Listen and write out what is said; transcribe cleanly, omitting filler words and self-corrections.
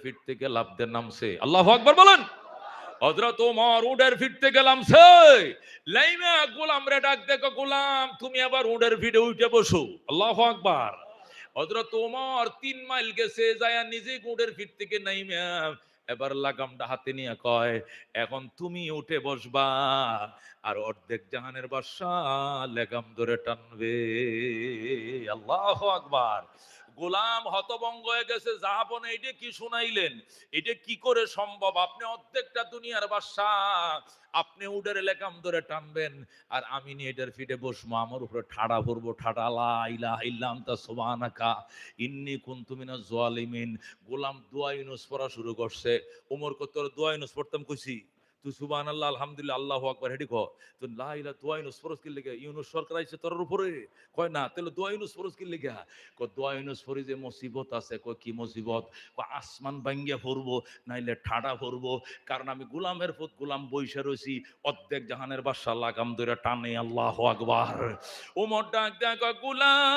Fit থেকে লাফ দিয়ে নামছে। আল্লাহু আকবার বলেন। হযরত ওমর উটের ফিট থেকে নামছে, লাইমা গোলাম রে ডাক দেখো, গোলাম তুমি আবার উটের ফিটে উঠে বসো। আল্লাহু আকবার। হযরত ওমর 3 মাইল গেছে, যায় নিজেই উটের ফিট থেকে নাইমা এবার লাগামটা হাতে নিয়ে কয়, এখন তুমি উঠে বসবা আর অর্ধেক জাহানের বাদশাহ লাগাম ধরে টানবে। আল্লাহু আকবার। গোলাম হতভম্ব হয়ে গেছে, জাহাপন এইটা কি শুনাইলেন, এটা কি করে সম্ভব? আপনি অর্ধেকটা দুনিয়ার বাদশাহ, আপনি উডের লেকাম ধরে টানবেন আর আমি নিয়ে এটার ফিটে বসবো, আমার উপরে ঠাড়া পড়বো, ঠাড়া লা ইলাহা ইল্লা আনতা সুবহানাকা ইন্নী কুনতু মিনাজ জালিমিন। গোলাম দোয়া ইউনুস পড়া শুরু করছে। ওমর কত দোয়া ইউনুস পড়তাম কইছি, তুই সুবহানাল্লাহ আলহামদুলিল্লাহ আল্লাহু আকবার হেডি কো, তুই লা ইলাহা দোয়া ইউনুস ফরজ কি লাগে, ইউনুস সরকার আইছে তোর উপরে, কয় না তাহলে দোয়া ইউনুস ফরজ কি লাগে, কয় দোয়া ইউনুস ফরজ যে মুসিবত আছে, কয় কি মুসিবত, কয় আসমান ভাঙ্গিয়া পড়বো নাইলে ঠাডা পড়বো, কারণ আমি গোলামের পুত, গোলাম বইসা রইছি, অর্ধেক জাহানের বাদশা লাগাম ধরে টানে। আল্লাহু আকবার। ওমর ডাক দেয়, কয় গোলাম